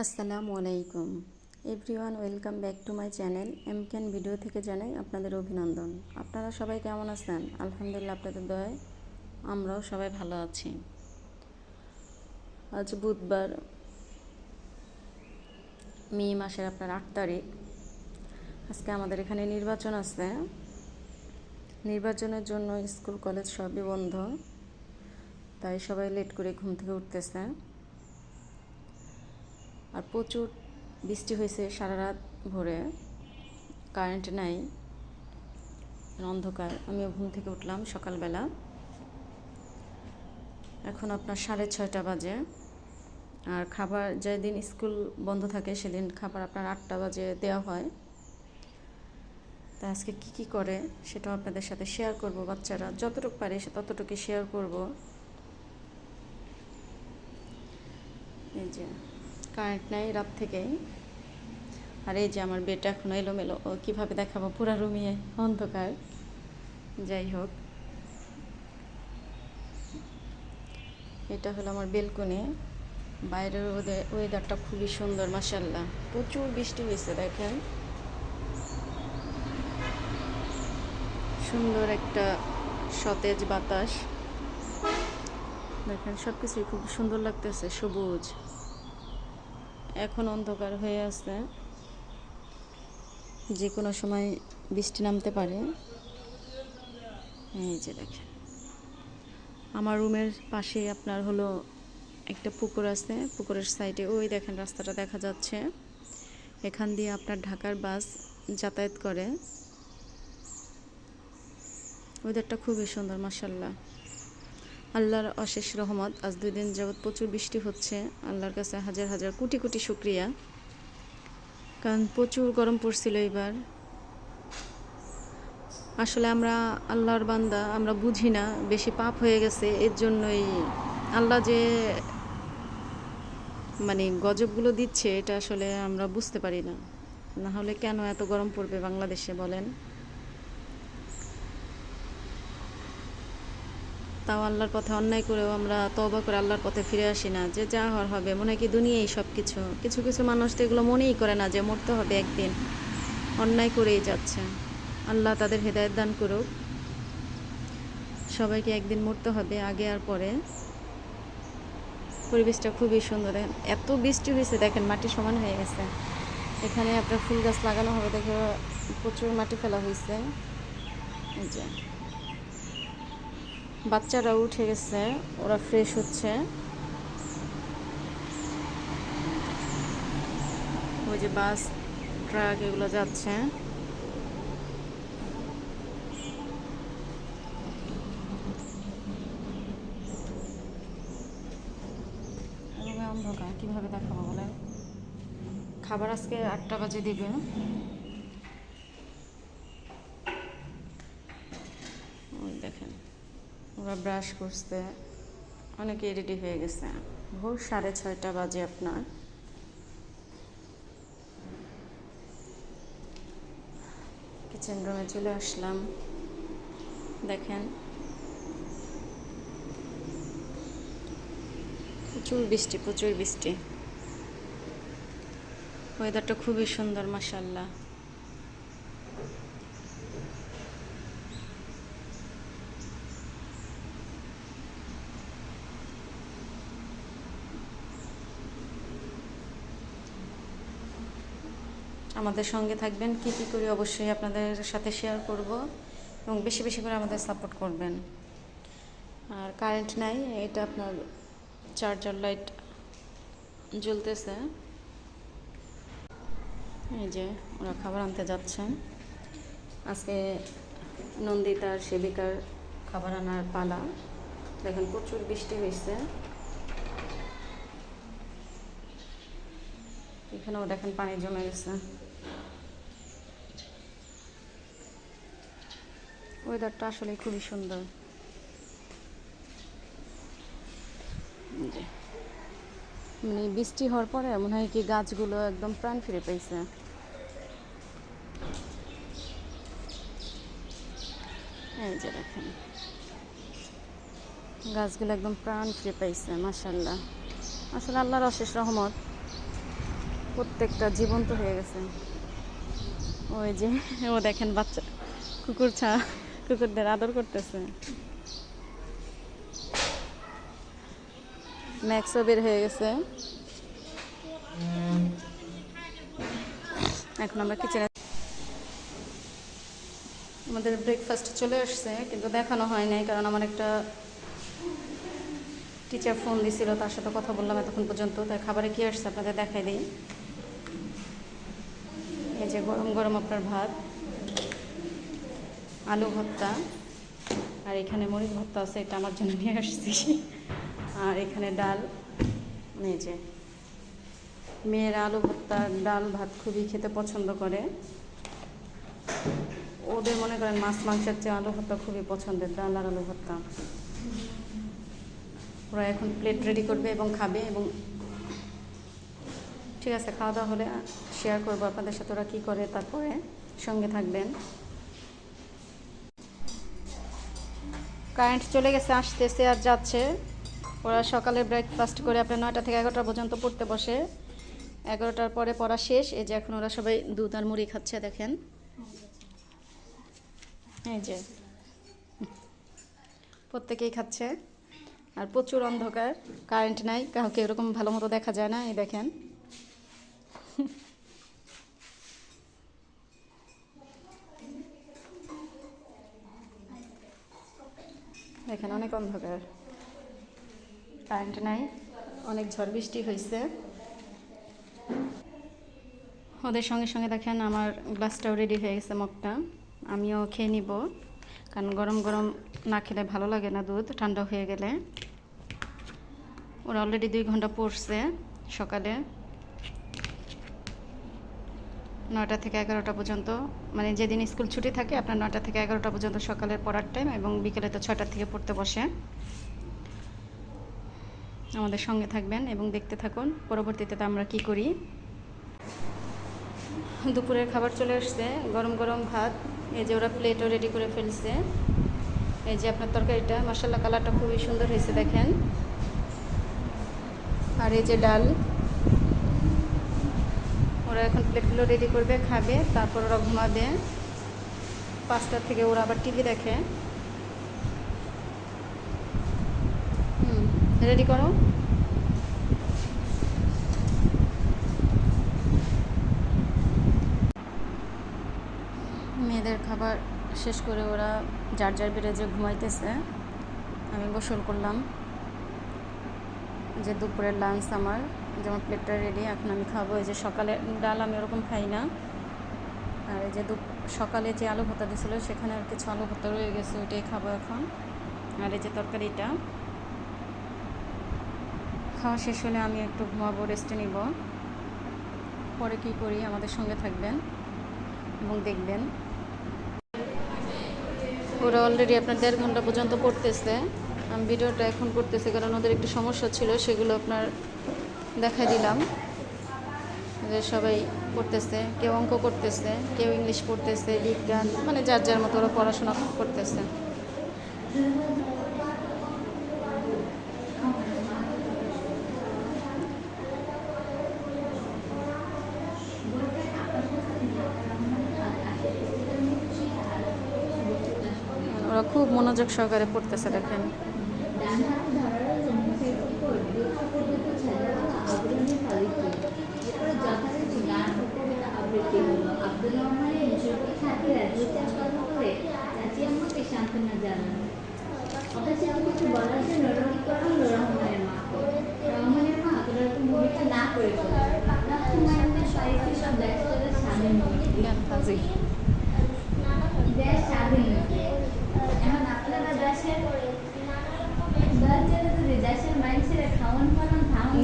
আসসালামু আলাইকুম everyone, welcome back to my channel এমকেন ভিডিও থেকে জানাই আপনাদের অভিনন্দন। আপনারা সবাই কেমন আছেন? আলহামদুলিল্লাহ, আপনাদের দয়ায় আমরাও সবাই ভালো আছি। আজ বুধবার, মে মাসের 8 তারিখ। আজকে আমাদের এখানে নির্বাচন আছে। নির্বাচনের জন্য স্কুল কলেজ সবই বন্ধ, তাই সবাই লেট করে ঘুম থেকে উঠতেছে। আর প্রচুর বৃষ্টি হয়েছে সারা রাত ভরে, কারেন্ট নাই, অন্ধকার। আমিও ঘুম থেকে উঠলাম সকালবেলা। এখন আপনার 6:30 বাজে। আর খাবার যেদিন স্কুল বন্ধ থাকে সেদিন খাবার আপনার 8টা বাজে দেওয়া হয়। তা আজকে কি করে সেটাও আপনাদের সাথে শেয়ার করব। বাচ্চারা যতটুকু পারে ততটুকু শেয়ার করব। এই যে কারেন্ট নাই রাত থেকেই। আর এই যে আমার বেডটা এখনো এলোমেলো, ও কীভাবে দেখাবো, পুরা রুমে অন্ধকার। যাই হোক, এটা হলো আমার বেলকনি। বাইরের ওয়েদারটা খুবই সুন্দর, মাশাআল্লাহ। প্রচুর বৃষ্টি হয়েছে, দেখেন সুন্দর একটা সতেজ বাতাস। দেখেন সব কিছুই খুব সুন্দর লাগতেছে, সবুজ। এখন অন্ধকার হয়ে আছে, যে কোনো সময় বৃষ্টি নামতে পারে। এই যে দেখেন, আমার রুমের পাশে আপনার হলো একটা পুকুর আছে। পুকুরের সাইডে ওই দেখেন রাস্তাটা দেখা যাচ্ছে, এখান দিয়ে আপনার ঢাকার বাস যাতায়াত করে। ওয়েদারটা খুবই সুন্দর, মাশাআল্লাহ। আল্লাহর অশেষ রহমত। আজ 2 দিন যাবৎ প্রচুর বৃষ্টি হচ্ছে। আল্লাহর কাছে হাজার হাজার কোটি কোটি শুকরিয়া, কারণ প্রচুর গরম পড়ছিল এবার। আসলে আমরা আল্লাহর বান্দা, আমরা বুঝি না, বেশি পাপ হয়ে গেছে। এর জন্যই আল্লাহ যে গজবগুলো দিচ্ছে, এটা আসলে আমরা বুঝতে পারি না। না হলে কেন এত গরম পড়বে বাংলাদেশে বলেন? তাও আল্লাহর পথে অন্যায় করেও আমরা তওবা করে আল্লাহর পথে ফিরে আসি না, যে যা হওয়ার হবে। মনে হয় কি দুনিয়াই সব কিছু। কিছু কিছু মানুষ তো এগুলো মনেই করে না যে মরতে হবে একদিন, অন্যায় করেই যাচ্ছে। আল্লাহ তাদের হেদায়েত দান করুক। সবাইকে একদিন মরতে হবে, আগে আর পরে। পরিবেশটা খুবই সুন্দর। দেখেন এত বৃষ্টি হয়েছে, দেখেন মাটি সমান হয়ে গেছে। এখানে আপনার ফুল গাছ লাগানো হবে, দেখে প্রচুর মাটি ফেলা হয়েছে। এই যে বাচ্চারা উঠে গেছে, ওরা ফ্রেশ হচ্ছে। ওই যে বাস, ট্রাক এগুলো যাচ্ছে। রুমে অন্ধকার, কীভাবে দেখাবো বলেন? খাবার আজকে 8টা বাজে দিবে। ওই দেখেন ওরা ব্রাশ করছে, অনেকে রেডি হয়ে গেছে। ভোর 6:30 বাজে আপনার। কিচেন রুমে চলে আসলাম। দেখেন প্রচুর বৃষ্টি, প্রচুর বৃষ্টি। ওয়েদারটা খুবই সুন্দর, মাশাআল্লাহ। আমাদের সঙ্গে থাকবেন, কী করি অবশ্যই আপনাদের সাথে শেয়ার করব, এবং বেশি বেশি করে আমাদের সাপোর্ট করবেন। আর কারেন্ট নাই, এটা আপনার চার্জার লাইট জ্বলতেছে। এই যে ওরা খাবার আনতে যাচ্ছে। আজকে নন্দিতার সেবিকার খাবার আনার পালা। দেখেন প্রচুর বৃষ্টি হয়েছে। এখানেও দেখেন পানি জমে গেছে। ওয়েদারটা আসলে খুবই সুন্দর। বৃষ্টি হওয়ার পরে মনে হয় কি গাছগুলো একদম প্রাণ ফিরে পেয়েছে। এই যে দেখেন গাছগুলো একদম প্রাণ ফিরে পাইছে, মাশাআল্লাহ। আসলে আল্লাহর অশেষ রহমত। প্রত্যেকটা জীবন্ত হয়ে গেছে। ওই যে ও দেখেন বাচ্চা কুকুরদের আদর করতেছে। ম্যাক্সও বের হয়ে গেছে। এখন আমরা কিচেনে, আমাদের ব্রেকফাস্ট চলে আসছে কিন্তু দেখানো হয় নাই, কারণ আমার একটা টিচার ফোন দিছিল, তার সাথে কথা বললাম এতক্ষণ পর্যন্ত। তাই খাবারে কি আসছে আপনাদের দেখাই দিই। এই যে গরম গরম আপনার ভাত, আলু ভর্তা, আর এখানে মরিচ ভর্তা আছে, এটা আমার জন্য নিয়ে আসছি। আর এখানে ডাল। এই যে মেয়েরা আলু ভর্তা, ডাল ভাত খুবই খেতে পছন্দ করে। ওদের মনে করেন মাছ মাংসের চেয়ে আলু ভর্তা খুবই পছন্দের, ডাল আর আলু ভর্তা। ওরা এখন প্লেট রেডি করবে এবং খাবে। এবং ঠিক আছে, খাওয়া দাওয়া হলে শেয়ার করবো আপনাদের সাথে ওরা কী করে, তারপরে সঙ্গে থাকবেন। কারেন্ট চলে গেছে, আসতেছে আর যাচ্ছে। ওরা সকালে ব্রেকফাস্ট করে আপনার 9টা থেকে 11টা পর্যন্ত পড়তে বসে। 11টার পরে পড়া শেষ। এই যে এখন ওরা সবাই দুধ আর মুড়ি খাচ্ছে, দেখেন। এই যে প্রত্যেকেই খাচ্ছে। আর প্রচুর অন্ধকার, কারেন্ট নাই, কাউকে এরকম ভালো মতো দেখা যায় না। এই দেখেন দেখেন অনেক অন্ধকার, কারেন্ট নাই, অনেক ঝড় বৃষ্টি হয়েছে। ওদের সঙ্গে সঙ্গে দেখেন আমার গ্লাসটাও রেডি হয়ে গেছে, মগটা। আমিও খেয়ে নিব, কারণ গরম গরম না খেলে ভালো লাগে না দুধ, ঠান্ডা হয়ে গেলে। ওরা অলরেডি 2 ঘন্টা পড়ছে সকালে 9টা থেকে 11টা পর্যন্ত, মানে যেদিন স্কুল ছুটি থাকে আপনার 9টা থেকে 11টা পর্যন্ত সকালের পড়ার টাইম, এবং বিকেলে তো 6টা থেকে পড়তে বসে। আমাদের সঙ্গে থাকবেন এবং দেখতে থাকুন পরবর্তীতে আমরা কি করি। দুপুরের খাবার চলে আসছে, গরম গরম ভাত। এই যে ওরা প্লেটও রেডি করে ফেলছে। এই যে আপনার তরকারিটা, মাশাআল্লাহ কালারটা খুবই সুন্দর হয়েছে, দেখেন। আর এই যে ডাল, ওরা এখন প্লেটগুলো রেডি করবে, খাবে, তারপর ওরা ঘুমাবে। 5টা থেকে ওরা আবার টিভি দেখে। রেডি করো। মেয়েদের খাবার শেষ করে ওরা যার যার বেড়ে যে ঘুমাইতেছে। আমি গোসল করলাম। যে দুপুরের লাঞ্চ আমার, যেমন প্লেটটা রেডি, এখন আমি খাবো। এই যে সকালে ডাল আমি ওরকম খাই না। আর এই যে সকালে যে আলু ভর্তা দিয়েছিলো সেখানে আর কিছু আলু ভর্তা রয়ে গেছে, ওইটাই খাবো এখন। আর এই যে তরকারিটা খাওয়া শেষ হলে আমি একটু ঘুমাবো, রেস্টে নিব। পরে কী করি আমাদের সঙ্গে থাকবেন এবং দেখবেন। ওরা অলরেডি আপনার 1.5 ঘন্টা পর্যন্ত পড়তেছে। আমি ভিডিওটা এখন করতেছি কারণ ওদের একটু সমস্যা ছিল, সেগুলো আপনার দেখাই দিলাম। যে সবাই পড়তেছে, কেউ অঙ্ক করতেছে, কেউ ইংলিশ পড়তেছে, বিজ্ঞান, মানে যার যার মতো ওরা পড়াশোনা করতেছে। ওরা খুব মনোযোগ সহকারে পড়তেছে, দেখেন।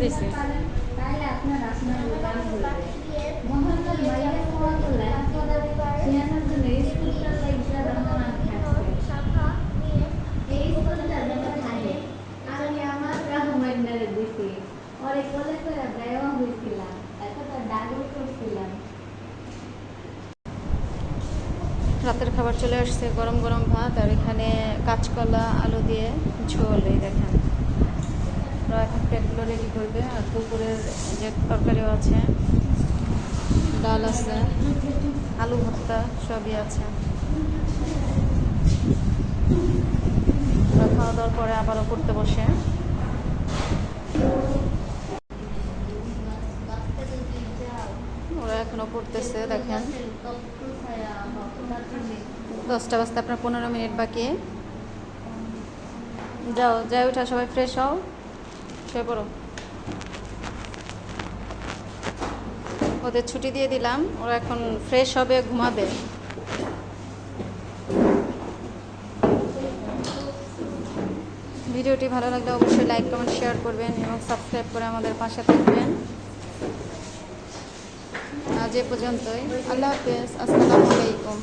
দিছি তাহলে আপনার রাসনার দোকান খুলবে মহল্লার বাইরে খাওয়া করলে সিয়ানার জন্য এই স্কুলটা লাইফটা রহমান থাকছে এই স্কুলটা যেন থাকে। আমি আমার রহমানের দিছি ওরে কোলে করে দেওয়া হয়েছিলাম, এতটা দাগও করছিলাম। রাতের খাবার চলে আসছে, গরম গরম ভাত, আর এখানে কাঁচকলা আলু দিয়ে ঝোল। এই দেখেন ওরা এখন প্লেটগুলো রেডি করবে। আর দুপুরের যে তরকারিও আছে, ডাল আছে, আলু ভর্তা সবই আছে। ওরা খাওয়া দাওয়ার পরে আবারও পড়তে বসে। ওরা এখনো পড়তেছে, দেখেন 10টা বাজতে আপনার 15 মিনিট বাকি। যাও, যাই ওঠা, সবাই ফ্রেশ হও, শুয়ে পড়ো। ওদের ছুটি দিয়ে দিলাম, ওরা এখন ফ্রেশ হবে, ঘুমাবে। ভিডিওটি ভালো লাগলে অবশ্যই লাইক কমেন্ট শেয়ার করবেন এবং সাবস্ক্রাইব করে আমাদের পাশে থাকবেন। আজ এ পর্যন্তই। আল্লাহ হাফেজ। আসসালামু আলাইকুম।